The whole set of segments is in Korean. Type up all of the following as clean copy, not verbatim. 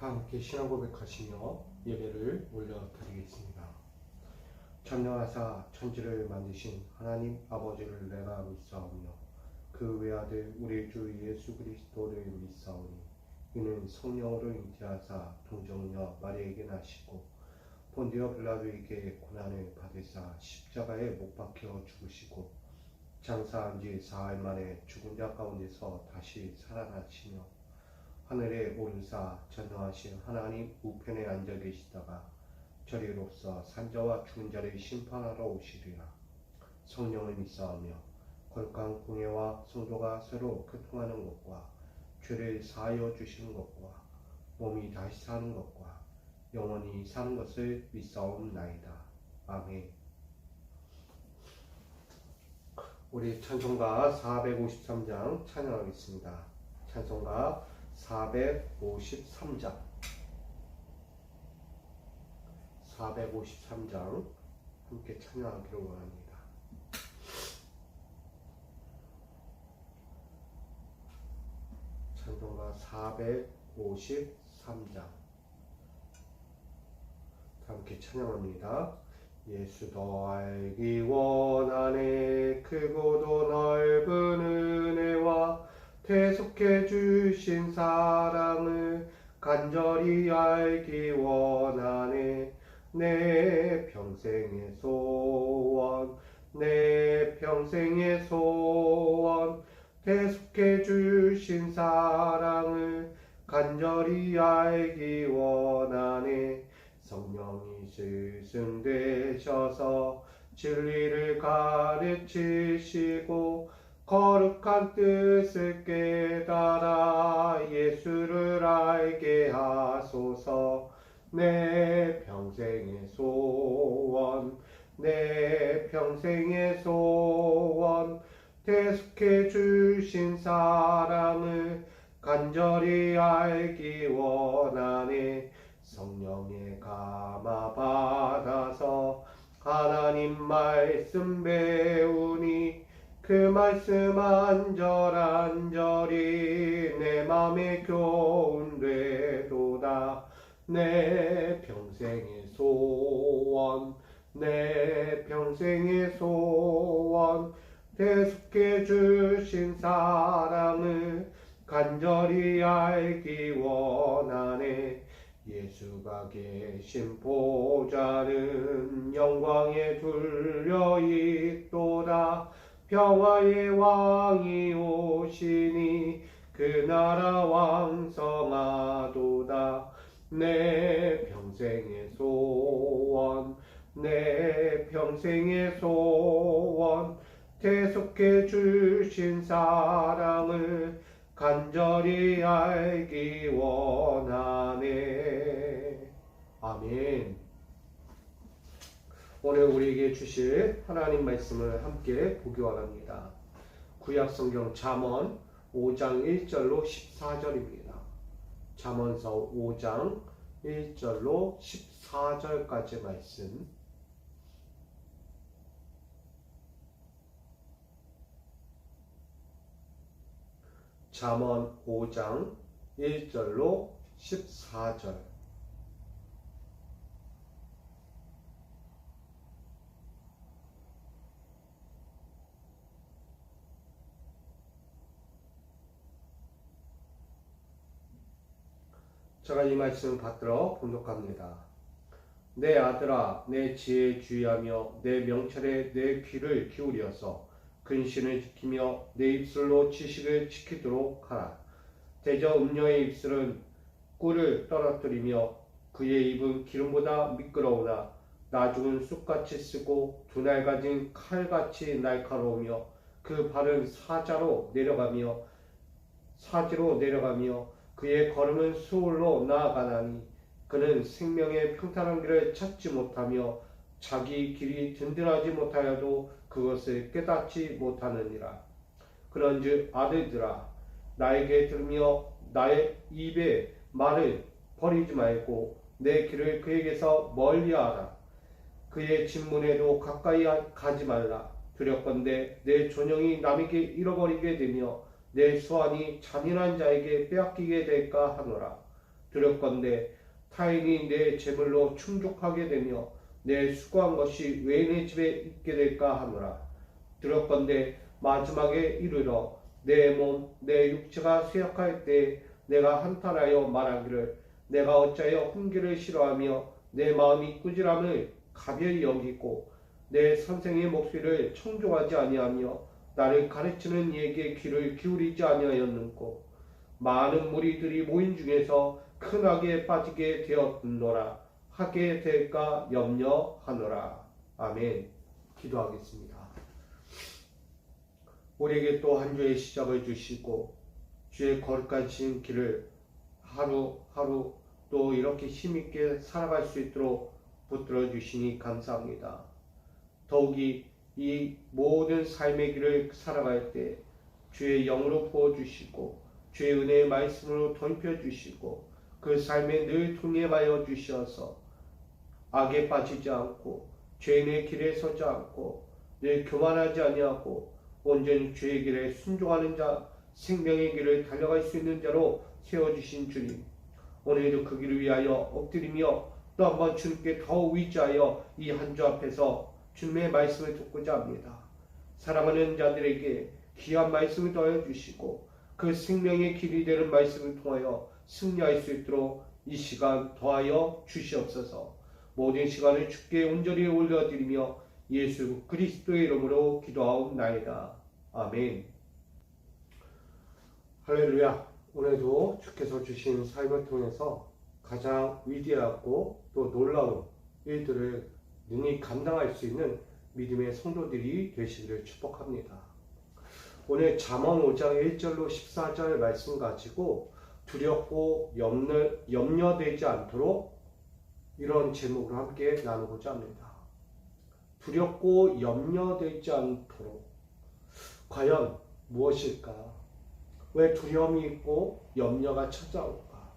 함께 신앙 고백하시며 예배를 올려드리겠습니다. 전능하사 천지를 만드신 하나님 아버지를 내가 믿사오며 그 외아들 우리 주 예수 그리스도를 믿사오니 이는 성령으로 잉태하사 동정녀 마리에게 나시고 본디오 빌라도에게 고난을 받으사 십자가에 못 박혀 죽으시고 장사한 지 사흘 만에 죽은 자 가운데서 다시 살아나시며 하늘에 오르사 전능하신 하나님 우편에 앉아 계시다가 저리로서 산자와 죽은 자를 심판하러 오시리라. 성령을 믿사오며 거룩한 공예와 성도가 서로 교통하는 것과 죄를 사하여 주시는 것과 몸이 다시 사는 것과 영원히 사는 것을 믿사옵나이다. 아멘. 우리 찬송가 453장 찬양하겠습니다. 찬송가 453장 453장 함께 찬양하기를 원합니다. 찬송가 453장 함께 찬양합니다. 예수도 알기 원하네 크고도 넓은 은혜와 대속해 주신 사랑을 간절히 알기 원하네 내 평생의 소원 내 평생의 소원 대속해 주신 사랑을 간절히 알기 원하네 성령이 스승되셔서 진리를 가르치시고 거룩한 뜻을 깨달아 예수를 알게 하소서 내 평생의 소원 내 평생의 소원 대속해 주신 사랑을 간절히 알기 원하네 성령의 감화 받아서 하나님 말씀 배우니 그 말씀 안절안절이 내 맘에 교훈되도다 내 평생의 소원 내 평생의 소원 대속해 주신 사랑을 간절히 알기 원하네 예수가 계신 보좌는 영광에 둘려 있도다 평화의 왕이 오시니 그 나라 왕성하도다 내 평생의 소원 내 평생의 소원 대속해 주신 사랑을 간절히 알기 원하네. 아멘. 오늘 우리에게 주실 하나님 말씀을 함께 보기 원합니다. 구약성경 잠언 5장 1절로 14절입니다. 잠언서 5장 1절로 14절까지 말씀. 잠언 5장 1절로 14절. 제가 이 말씀 받들어 봉독합니다. 내 아들아 내 지혜에 주의하며 내 명철에 내 귀를 기울여서 근신을 지키며 내 입술로 지식을 지키도록 하라. 대저 음녀의 입술은 꿀을 떨어뜨리며 그의 입은 기름보다 미끄러우나 나중은 쑥같이 쓰고 두 날 가진 칼같이 날카로우며 그 발은 사지로 내려가며 그의 걸음은 수월로 나아가나니 그는 생명의 평탄한 길을 찾지 못하며 자기 길이 든든하지 못하여도 그것을 깨닫지 못하느니라. 그런즉 아들들아 나에게 들으며 나의 입의 말을 버리지 말고 내 길을 그에게서 멀리하라. 그의 진문에도 가까이 가지 말라. 두렵건대 내 존영이 남에게 잃어버리게 되며 내 수완이 잔인한 자에게 빼앗기게 될까 하노라. 두렵건대 타인이 내 재물로 충족하게 되며 내 수고한 것이 왜 내 집에 있게 될까 하노라. 두렵건대 마지막에 이르러 내 몸, 내 육체가 쇠약할 때 내가 한탄하여 말하기를 내가 어찌하여 훈계를 싫어하며 내 마음이 꾸지람을 가벼이 여기고 내 선생의 목소리를 청종하지 아니하며 나를 가르치는 이에게 귀를 기울이지 아니하였는고 많은 무리들이 모인 중에서 큰 악에 빠지게 되었노라. 하게 될까 염려하노라. 아멘. 기도하겠습니다. 우리에게 또 한 주의 시작을 주시고 주의 거룩하신 길을 하루하루 또 이렇게 힘있게 살아갈 수 있도록 붙들어 주시니 감사합니다. 더욱이 이 모든 삶의 길을 살아갈 때 주의 영으로 부어주시고 주의 은혜의 말씀으로 덮여 주시고 그 삶에 늘 통행하여 주셔서 악에 빠지지 않고 죄인의 길에 서지 않고 늘 교만하지 아니하고 온전히 주의 길에 순종하는 자, 생명의 길을 달려갈 수 있는 자로 세워주신 주님, 오늘도 그 길을 위하여 엎드리며 또 한번 주님께 더욱 의지하여 이 한 주 앞에서 주님의 말씀을 듣고자 합니다. 사랑하는 자들에게 귀한 말씀을 더하여 주시고 그 생명의 길이 되는 말씀을 통하여 승리할 수 있도록 이 시간 더하여 주시옵소서. 모든 시간을 주께 온전히 올려드리며 예수 그리스도의 이름으로 기도하옵나이다. 아멘. 할렐루야. 오늘도 주께서 주신 삶을 통해서 가장 위대하고 또 놀라운 일들을 능히 감당할 수 있는 믿음의 성도들이 되시기를 축복합니다. 오늘 잠언 5장 1절로 14절 말씀 가지고 두렵고 염려되지 않도록 이런 제목으로 함께 나누고자 합니다. 두렵고 염려되지 않도록 과연 무엇일까? 왜 두려움이 있고 염려가 찾아올까?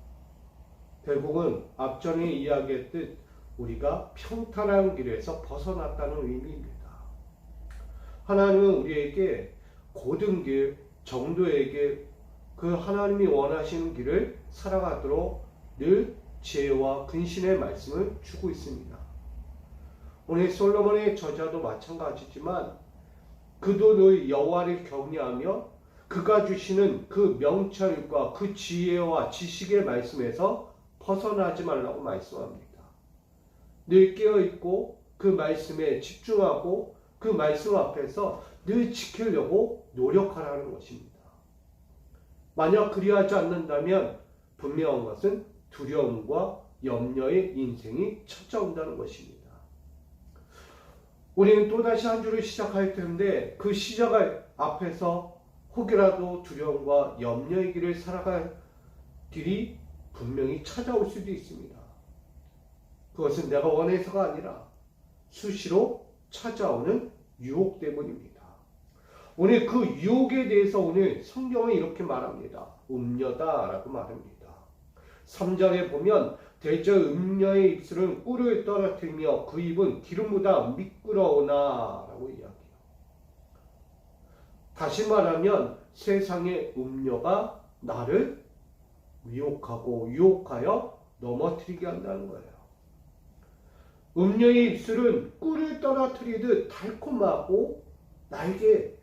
결국은 앞전에 이야기했듯 우리가 평탄한 길에서 벗어났다는 의미입니다. 하나님은 우리에게 고든 길, 정도에게 그 하나님이 원하시는 길을 살아가도록 늘 지혜와 근신의 말씀을 주고 있습니다. 오늘 솔로몬의 저자도 마찬가지지만 그도 늘 여호와를 경외하며 그가 주시는 그 명철과 그 지혜와 지식의 말씀에서 벗어나지 말라고 말씀합니다. 늘 깨어있고 그 말씀에 집중하고 그 말씀 앞에서 늘 지키려고 노력하라는 것입니다. 만약 그리하지 않는다면 분명한 것은 두려움과 염려의 인생이 찾아온다는 것입니다. 우리는 또다시 한 주를 시작할 텐데 그 시작할 앞에서 혹여라도 두려움과 염려의 길을 살아갈 길이 분명히 찾아올 수도 있습니다. 그것은 내가 원해서가 아니라 수시로 찾아오는 유혹 때문입니다. 오늘 그 유혹에 대해서 오늘 성경은 이렇게 말합니다. 음녀다라고 말합니다. 3절에 보면 대저 음녀의 입술은 꿀을 떨어뜨리며 그 입은 기름보다 미끄러우나 라고 이야기해요. 다시 말하면 세상의 음녀가 나를 미혹하고 유혹하여 넘어뜨리게 한다는 거예요. 음녀의 입술은 꿀을 떨어뜨리듯 달콤하고 나에게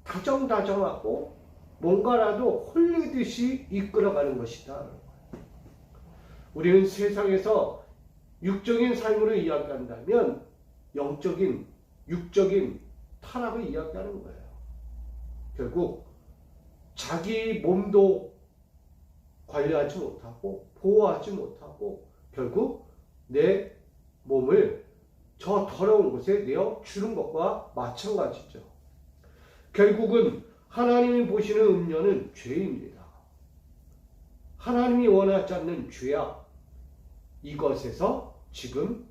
다정다정하고 뭔가라도 홀리듯이 이끌어가는 것이다. 우리는 세상에서 육적인 삶으로 이야기한다면 영적인, 육적인 타락을 이야기하는 거예요. 결국 자기 몸도 관리하지 못하고 보호하지 못하고 결국 내 몸을 저 더러운 곳에 내어 주는 것과 마찬가지죠. 결국은 하나님이 보시는 음녀는 죄입니다. 하나님이 원하지 않는 죄악, 이것에서 지금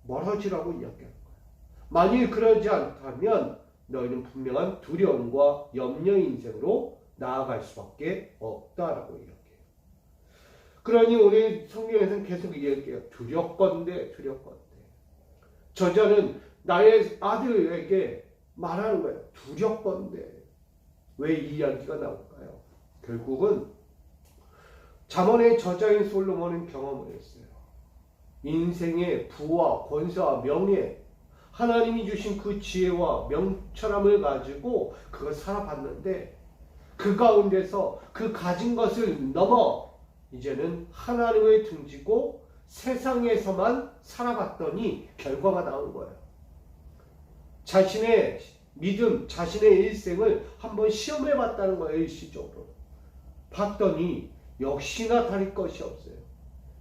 멀어지라고 이야기하는 거예요. 만일 그러지 않다면 너희는 분명한 두려움과 염려의 인생으로 나아갈 수밖에 없다라고 이야기해요. 그러니 오늘 성경에서는 계속 이야기해요. 두렵건대. 저자는 나의 아들에게 말하는 거예요. 두렵건대. 왜 이 이야기가 나올까요? 결국은 잠언의 저자인 솔로몬은 경험을 했어요. 인생의 부와 권세와 명예, 하나님이 주신 그 지혜와 명철함을 가지고 그걸 살아봤는데 그 가운데서 그 가진 것을 넘어 이제는 하나님을 등지고 세상에서만 살아봤더니 결과가 나온 거예요. 자신의 믿음, 자신의 일생을 한번 시험해 봤다는 거예요. 일시적으로. 봤더니 역시나 다를 것이 없어요.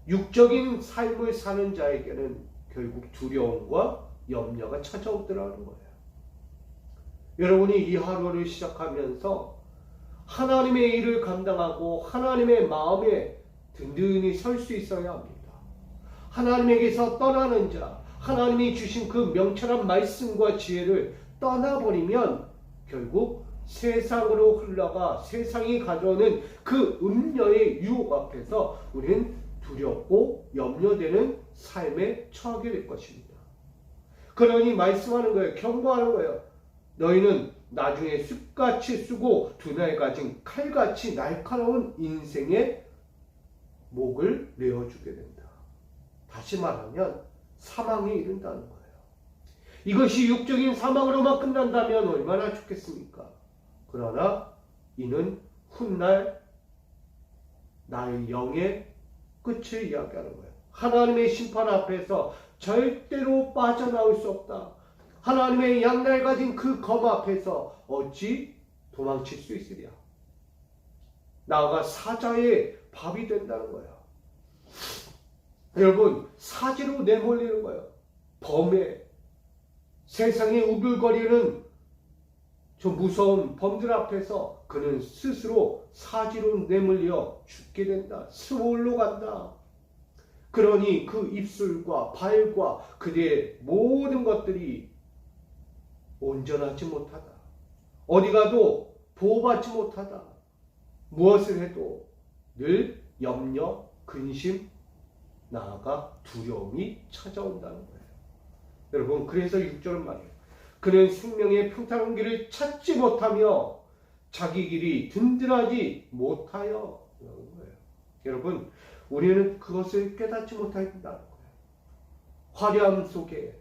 육적인 삶을 사는 자에게는 결국 두려움과 염려가 찾아오더라는 거예요. 여러분이 이 하루를 시작하면서 하나님의 일을 감당하고 하나님의 마음에 든든히 설 수 있어야 합니다. 하나님에게서 떠나는 자, 하나님이 주신 그 명철한 말씀과 지혜를 떠나버리면 결국 세상으로 흘러가 세상이 가져오는 그 음녀의 유혹 앞에서 우리는 두렵고 염려되는 삶에 처하게 될 것입니다. 그러니 말씀하는 거예요. 경고하는 거예요. 너희는 나중에 숲같이 쓰고 두날 가진 칼같이 날카로운 인생의 목을 내어주게 된다. 다시 말하면 사망에 이른다는 거예요. 이것이 육적인 사망으로만 끝난다면 얼마나 좋겠습니까? 그러나 이는 훗날 나의 영의 끝을 이야기하는 거예요. 하나님의 심판 앞에서 절대로 빠져나올 수 없다. 하나님의 양날 가진 그 검 앞에서 어찌 도망칠 수 있으랴. 나아가 사자의 밥이 된다는 거예요. 여러분, 사지로 내몰리는 거예요. 범에 세상에 우글거리는 저 무서운 범들 앞에서 그는 스스로 사지로 내몰려 죽게 된다. 스올로 간다. 그러니 그 입술과 발과 그의 모든 것들이 온전하지 못하다. 어디 가도 보호받지 못하다. 무엇을 해도 늘 염려, 근심, 나아가 두려움이 찾아온다는 거예요. 여러분, 그래서 6절은 말이에요. 그는 생명의 평탄한 길을 찾지 못하며 자기 길이 든든하지 못하여 이러는 거예요. 여러분, 우리는 그것을 깨닫지 못한다는 거예요. 화려함 속에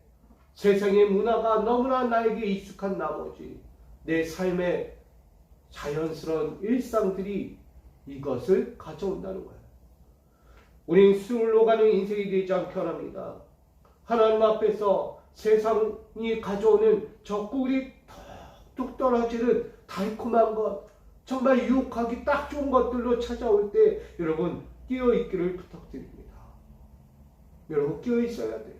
세상의 문화가 너무나 나에게 익숙한 나머지 내 삶의 자연스러운 일상들이 이것을 가져온다는 거예요. 우리는 수울로 가는 인생이 되지 않게 원합니다. 하나님 앞에서 세상이 가져오는 저 꿀이 뚝뚝 떨어지는 달콤한 것, 정말 유혹하기 딱 좋은 것들로 찾아올 때 여러분 끼어있기를 부탁드립니다. 여러분 끼어있어야 돼요.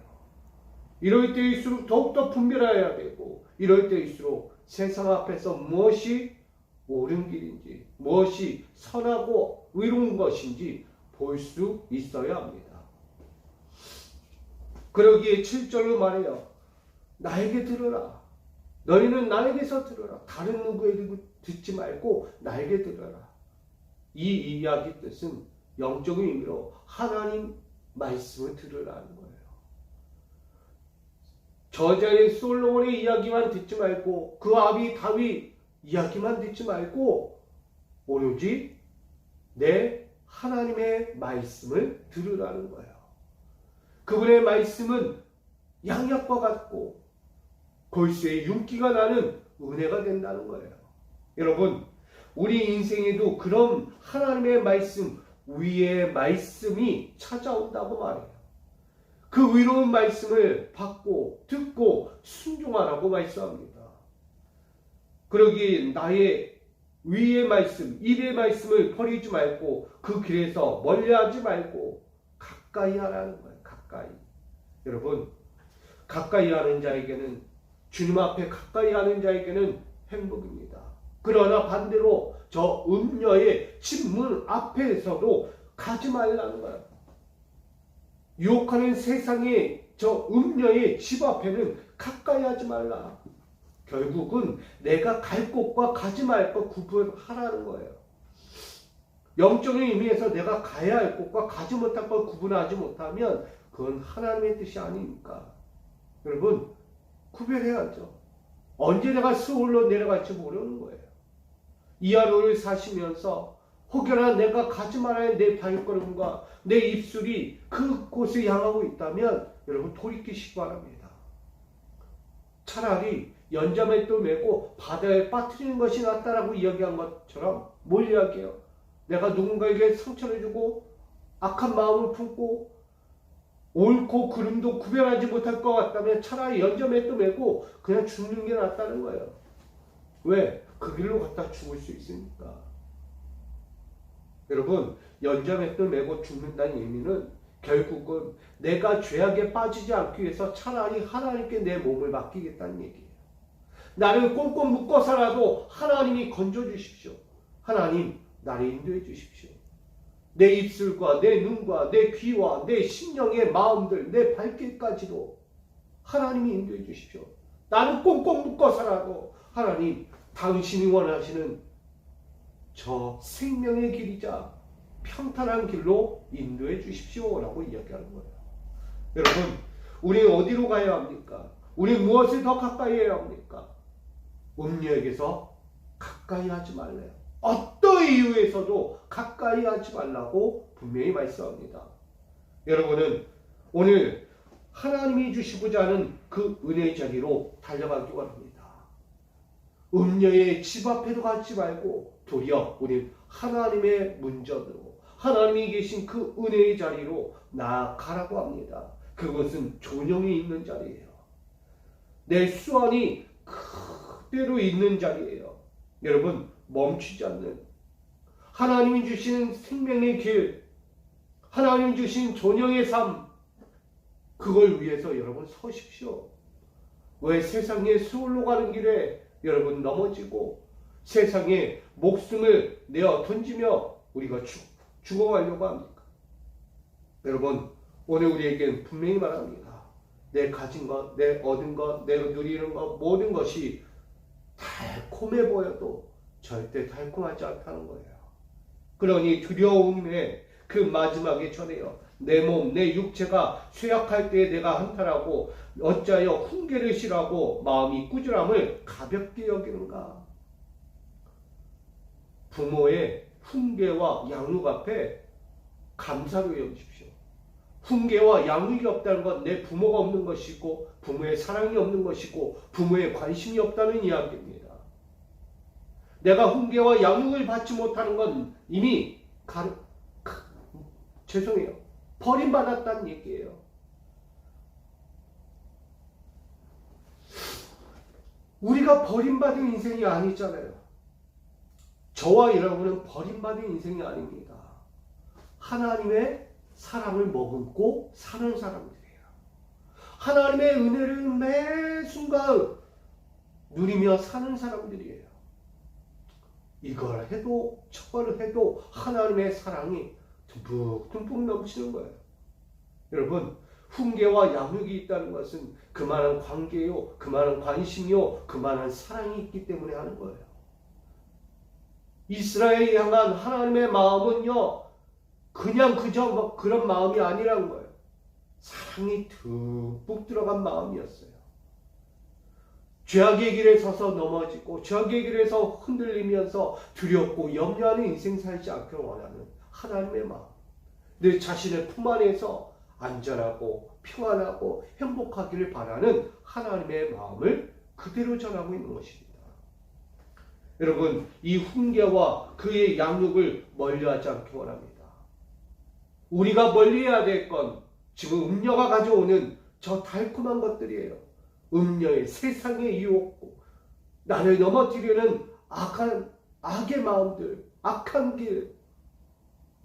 이럴 때일수록 더욱더 분별해야 되고 이럴 때일수록 세상 앞에서 무엇이 옳은 길인지 무엇이 선하고 의로운 것인지 볼 수 있어야 합니다. 그러기에 7절로 말해요. 나에게 들으라. 너희는 나에게서 들으라. 다른 누구에게 듣지 말고 나에게 들으라. 이 이야기 뜻은 영적인 의미로 하나님 말씀을 들으라는 거예요. 저자의 솔로몬의 이야기만 듣지 말고 그 아비 다윗 이야기만 듣지 말고 오로지 내 하나님의 말씀을 들으라는 거예요. 그분의 말씀은 양약과 같고 골수에 윤기가 나는 은혜가 된다는 거예요. 여러분, 우리 인생에도 그런 하나님의 말씀 위의 말씀이 찾아온다고 말해요. 그 의로운 말씀을 받고 듣고 순종하라고 말씀합니다. 그러기에 나의 위의 말씀, 입의 말씀을 버리지 말고 그 길에서 멀리하지 말고 가까이 하라는 거예요. 가까이. 여러분, 가까이 하는 자에게는 주님 앞에 가까이 하는 자에게는 행복입니다. 그러나 반대로 저 음녀의 집문 앞에서도 가지 말라는 거예요. 유혹하는 세상의 저 음녀의 집 앞에는 가까이 하지 말라. 결국은 내가 갈 곳과 가지 말 것 구분하라는 거예요. 영적인 의미에서 내가 가야 할 곳과 가지 못할 것 구분하지 못하면 그건 하나님의 뜻이 아닙니까? 여러분, 구별해야죠. 언제 내가 스올로 내려갈지 모르는 거예요. 이 하루를 사시면서 혹여나 내가 가지 말아야 내 발걸음과 내 입술이 그곳에 향하고 있다면 여러분 돌이키시기 바랍니다. 차라리 연자맷돌 메고 바다에 빠뜨리는 것이 낫다라고 이야기한 것처럼 뭘 이야기해요? 내가 누군가에게 상처를 주고 악한 마음을 품고 옳고 그름도 구별하지 못할 것 같다면 차라리 연자맷돌 메고 그냥 죽는 게 낫다는 거예요. 왜? 그 길로 갖다 죽을 수 있으니까. 여러분, 연자맷돌 메고 죽는다는 의미는 결국은 내가 죄악에 빠지지 않기 위해서 차라리 하나님께 내 몸을 맡기겠다는 얘기예요. 나를 꽁꽁 묶어서라도 하나님이 건져주십시오. 하나님, 나를 인도해 주십시오. 내 입술과 내 눈과 내 귀와 내 심령의 마음들, 내 발길까지도 하나님이 인도해 주십시오. 나를 꽁꽁 묶어서라도 하나님, 당신이 원하시는 저 생명의 길이자 평탄한 길로 인도해 주십시오 라고 이야기하는 거예요. 여러분, 우리 어디로 가야 합니까? 우리 무엇을 더 가까이 해야 합니까? 음녀에게서 가까이 하지 말래요. 어떤 이유에서도 가까이 하지 말라고 분명히 말씀합니다. 여러분은 오늘 하나님이 주시고자 하는 그 은혜의 자리로 달려가기 원합니다. 음녀의 집 앞에도 가지 말고 도리어 우린 하나님의 문전으로 하나님이 계신 그 은혜의 자리로 나아가라고 합니다. 그것은 존영이 있는 자리예요. 내 수완이 그대로 있는 자리예요. 여러분, 멈추지 않는 하나님이 주시는 생명의 길, 하나님이 주신 존영의 삶, 그걸 위해서 여러분 서십시오. 왜 세상의 수월로 가는 길에 여러분 넘어지고 세상에 목숨을 내어 던지며 우리가 죽어가려고 합니까? 여러분, 오늘 우리에겐 분명히 말합니다. 내 가진 것, 내 얻은 것, 내가 누리는 것, 모든 것이 달콤해 보여도 절대 달콤하지 않다는 거예요. 그러니 두려움의 그 마지막에 전해요. 내 몸, 내 육체가 쇠약할 때에 내가 한탄하고 어찌하여 훈계를 싫어하고 마음이 꾸준함을 가볍게 여기는가. 부모의 훈계와 양육 앞에 감사로 여기십시오. 훈계와 양육이 없다는 건 내 부모가 없는 것이고 부모의 사랑이 없는 것이고 부모의 관심이 없다는 이야기입니다. 내가 훈계와 양육을 받지 못하는 건 이미 죄송해요. 버림받았다는 얘기예요. 우리가 버림받은 인생이 아니잖아요. 저와 여러분은 버림받은 인생이 아닙니다. 하나님의 사랑을 머금고 사는 사람들이에요. 하나님의 은혜를 매 순간 누리며 사는 사람들이에요. 이걸 해도 저걸 해도 하나님의 사랑이 듬뿍듬뿍 넘치는 거예요. 여러분, 훈계와 양육이 있다는 것은 그만한 관계요, 그만한 관심이요, 그만한 사랑이 있기 때문에 하는 거예요. 이스라엘을 향한 하나님의 마음은요, 그냥 그저 그런 마음이 아니라는 거예요. 사랑이 듬뿍 들어간 마음이었어요. 죄악의 길에 서서 넘어지고 죄악의 길에서 흔들리면서 두렵고 염려하는 인생 살지 않기를 원하는 하나님의 마음. 내 자신의 품 안에서 안전하고 평안하고 행복하기를 바라는 하나님의 마음을 그대로 전하고 있는 것입니다. 여러분, 이 훈계와 그의 양육을 멀리하지 않기 원합니다. 우리가 멀리해야 될 건 지금 음녀가 가져오는 저 달콤한 것들이에요. 음녀의 세상의 유혹, 나를 넘어뜨리는 악의 마음들, 악한 길.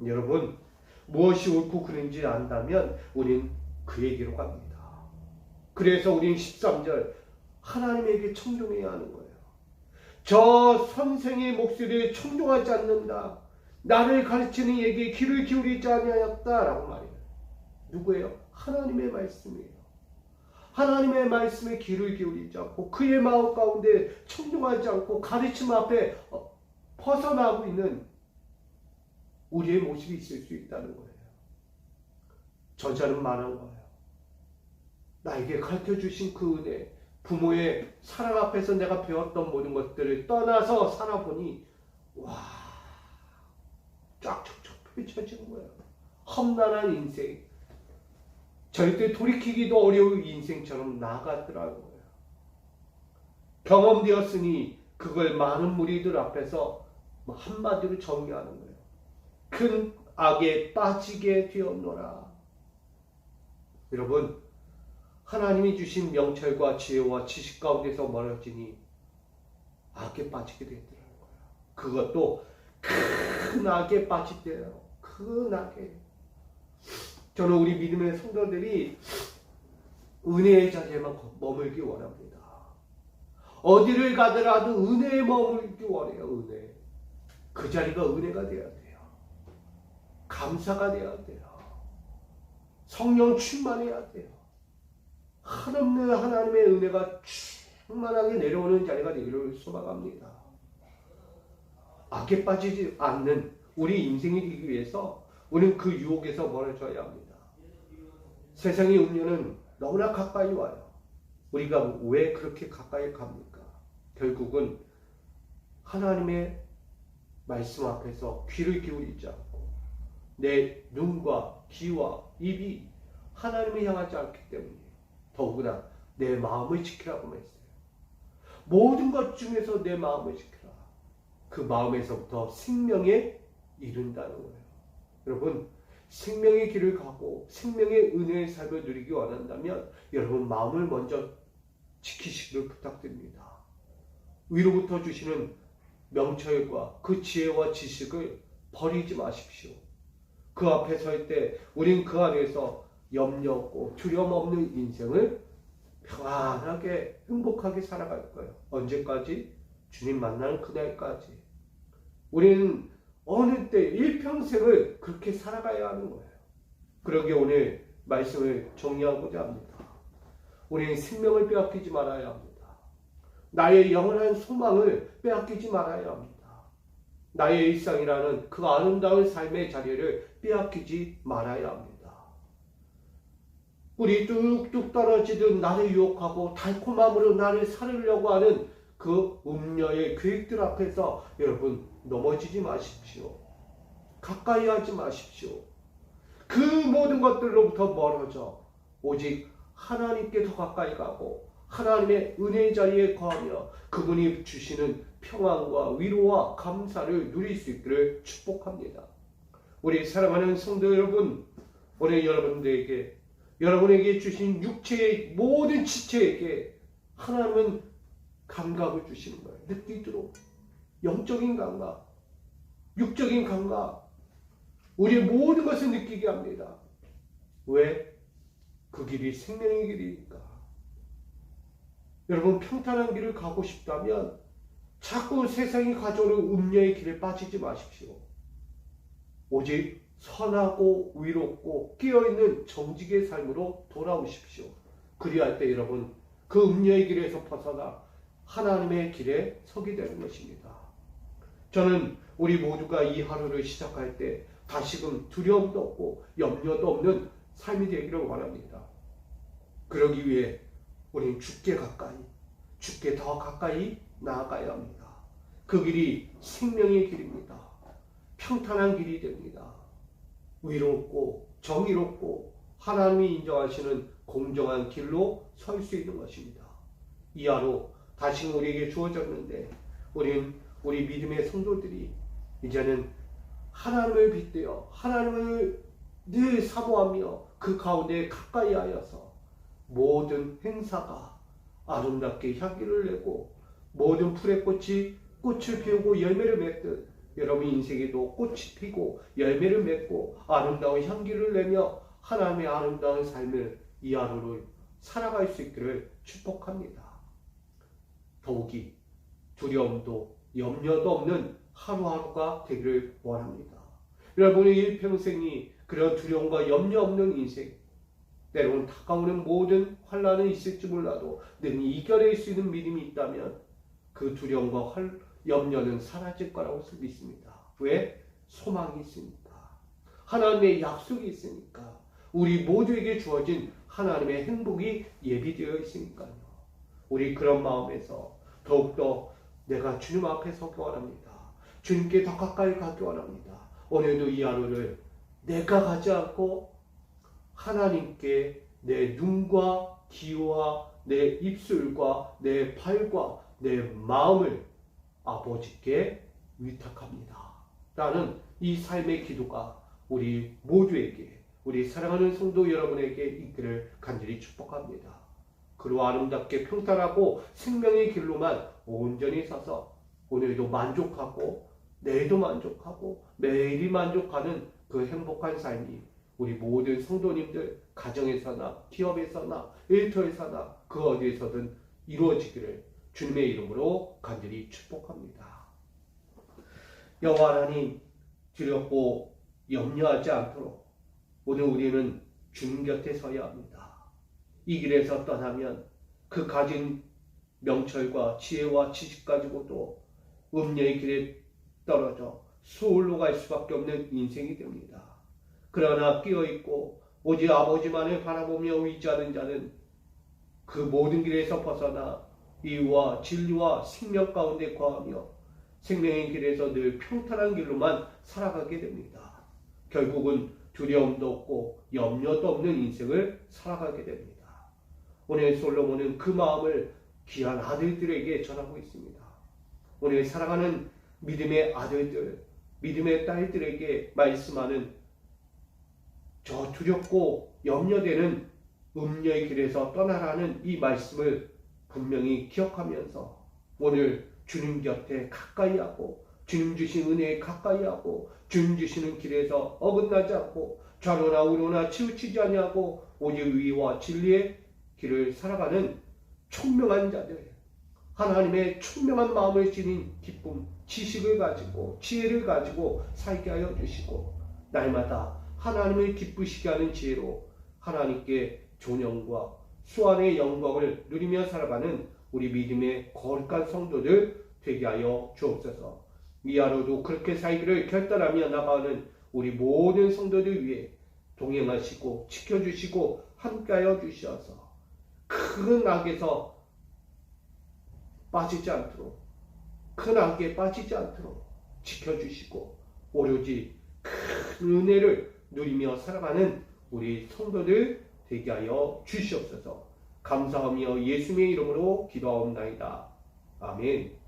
여러분, 무엇이 옳고 그른지 안다면 우린 그에게로 갑니다. 그래서 우린 13절 하나님에게 청종해야 하는 거예요. 저 선생의 목소리에 청종하지 않는다. 나를 가르치는 이에게 귀를 기울이지 아니하였다라고 말해요. 누구예요? 하나님의 말씀이에요. 하나님의 말씀에 귀를 기울이지 않고 그의 마음 가운데 청종하지 않고 가르침 앞에 벗어나고 있는 우리의 모습이 있을 수 있다는 거예요. 저자는 말한 거예요. 나에게 가르쳐주신 그 은혜, 부모의 사랑 앞에서 내가 배웠던 모든 것들을 떠나서 살아보니 와, 쫙쫙쫙 펼쳐진 거예요. 험난한 인생, 절대 돌이키기도 어려운 인생처럼 나아갔더라고요. 경험되었으니 그걸 많은 무리들 앞에서 한마디로 정리하는 거예요. 큰 악에 빠지게 되었노라. 여러분, 하나님이 주신 명철과 지혜와 지식 가운데서 멀어지니 악에 빠지게 되더라고요. 그것도 큰 악에 빠지대요. 큰 악에. 저는 우리 믿음의 성도들이 은혜의 자리에만 머물기 원합니다. 어디를 가더라도 은혜에 머물기 원해요. 은혜. 그 자리가 은혜가 되어야 돼요. 감사가 되어야 돼요. 성령 충만해야 돼요. 한없는 하나님의 은혜가 충만하게 내려오는 자리가 되기를 소망합니다. 악에 빠지지 않는 우리 인생이 되기 위해서 우리는 그 유혹에서 멀어져야 합니다. 세상의 음료는 너무나 가까이 와요. 우리가 왜 그렇게 가까이 갑니까? 결국은 하나님의 말씀 앞에서 귀를 기울이지 않고 내 눈과 귀와 입이 하나님을 향하지 않기 때문에 더구나 내 마음을 지키라고 했어요. 모든 것 중에서 내 마음을 지키라. 그 마음에서부터 생명에 이른다는 거예요. 여러분, 생명의 길을 가고 생명의 은혜의 삶을 누리기 원한다면 여러분 마음을 먼저 지키시기를 부탁드립니다. 위로부터 주시는 명철과 그 지혜와 지식을 버리지 마십시오. 그 앞에 설 때 우린 그 안에서 염려 없고 두려움 없는 인생을 평안하게 행복하게 살아갈 거예요. 언제까지? 주님 만나는 그날까지. 우리는 어느 때 일평생을 그렇게 살아가야 하는 거예요. 그러기에 오늘 말씀을 정리하고자 합니다. 우리는 생명을 빼앗기지 말아야 합니다. 나의 영원한 소망을 빼앗기지 말아야 합니다. 나의 일상이라는 그 아름다운 삶의 자리를 빼앗기지 말아야 합니다. 꿀이 뚝뚝 떨어지듯 나를 유혹하고 달콤함으로 나를 사르려고 하는 그 음녀의 계획들 앞에서 여러분 넘어지지 마십시오. 가까이 하지 마십시오. 그 모든 것들로부터 멀어져 오직 하나님께 더 가까이 가고 하나님의 은혜의 자리에 거하며 그분이 주시는 평안과 위로와 감사를 누릴 수 있기를 축복합니다. 우리 사랑하는 성도 여러분, 오늘 여러분에게 주신 육체의 모든 지체에게 하나님은 감각을 주시는 거예요. 느끼도록. 영적인 감각, 육적인 감각, 우리의 모든 것을 느끼게 합니다. 왜? 그 길이 생명의 길이니까. 여러분, 평탄한 길을 가고 싶다면 자꾸 세상이 가져오는 음녀의 길에 빠지지 마십시오. 오직 선하고 위롭고 깨어있는 정직의 삶으로 돌아오십시오. 그리할 때 여러분 그 음녀의 길에서 벗어나 하나님의 길에 서게 되는 것입니다. 저는 우리 모두가 이 하루를 시작할 때 다시금 두려움도 없고 염려도 없는 삶이 되기를 원합니다. 그러기 위해 우리는 주께 더 가까이 나아가야 합니다. 그 길이 생명의 길입니다. 평탄한 길이 됩니다. 위롭고 정의롭고 하나님이 인정하시는 공정한 길로 설 수 있는 것입니다. 이 하루 다시금 우리에게 주어졌는데 우리 믿음의 성도들이 이제는 하나님을 빗대어 하나님을 늘 사모하며 그 가운데 가까이 하여서 모든 행사가 아름답게 향기를 내고 모든 풀의 꽃이 꽃을 피우고 열매를 맺듯 여러분 인생에도 꽃이 피고 열매를 맺고 아름다운 향기를 내며 하나님의 아름다운 삶을 이 하루를 살아갈 수 있기를 축복합니다. 더욱이 두려움도 염려도 없는 하루하루가 되기를 원합니다. 여러분의 일평생이 그런 두려움과 염려 없는 인생, 때로는 다가오는 모든 환난은 있을지 몰라도 늘 이겨낼 수 있는 믿음이 있다면 그 두려움과 염려는 사라질 거라고 믿습니다. 왜? 소망이 있으니까. 하나님의 약속이 있으니까. 우리 모두에게 주어진 하나님의 행복이 예비되어 있으니까요. 우리 그런 마음에서 더욱더 내가 주님 앞에 서기 원합니다. 주님께 더 가까이 가기 원합니다. 오늘도 이 하루를 내가 가지 않고 하나님께 내 눈과 귀와 내 입술과 내 팔과 내 마음을 아버지께 위탁합니다. 라는 이 삶의 기도가 우리 모두에게, 우리 사랑하는 성도 여러분에게 있기를 간절히 축복합니다. 그로 아름답게 평탄하고 생명의 길로만 온전히 서서 오늘도 만족하고 내일도 만족하고 매일이 만족하는 그 행복한 삶이 우리 모든 성도님들 가정에서나 기업에서나 일터에서나 그 어디에서든 이루어지기를 주님의 이름으로 간절히 축복합니다. 여호와 하나님, 두렵고 염려하지 않도록 오늘 우리는 주님 곁에 서야 합니다. 이 길에서 떠나면 그 가진 명철과 지혜와 지식 가지고도 음녀의 길에 떨어져 수홀로 갈 수밖에 없는 인생이 됩니다. 그러나 끼어있고 오직 아버지만을 바라보며 의지하는 자는 그 모든 길에서 벗어나 이유와 진리와 생명 가운데 거하며 생명의 길에서 늘 평탄한 길로만 살아가게 됩니다. 결국은 두려움도 없고 염려도 없는 인생을 살아가게 됩니다. 오늘 솔로몬은 그 마음을 귀한 아들들에게 전하고 있습니다. 오늘 사랑하는 믿음의 아들들, 믿음의 딸들에게 말씀하는 저 두렵고 염려되는 음녀의 길에서 떠나라는 이 말씀을 분명히 기억하면서 오늘 주님 곁에 가까이 하고 주님 주신 은혜에 가까이 하고 주님 주시는 길에서 어긋나지 않고 좌로나 우로나 치우치지 아니하고 오직 의와 진리의 길을 살아가는 총명한 자들, 하나님의 총명한 마음을 지닌 기쁨, 지식을 가지고 지혜를 가지고 살게 하여 주시고 날마다 하나님을 기쁘시게 하는 지혜로 하나님께 존영과 수완의 영광을 누리며 살아가는 우리 믿음의 거룩한 성도들 되게 하여 주옵소서. 이 하루도 그렇게 살기를 결단하며 나가는 우리 모든 성도들 위해 동행하시고 지켜주시고 함께하여 주시어서 큰 악에서 빠지지 않도록, 큰 악에 빠지지 않도록 지켜주시고 오로지 큰 은혜를 누리며 살아가는 우리 성도들 되게 하여 주시옵소서. 감사하며 예수님의 이름으로 기도하옵나이다. 아멘.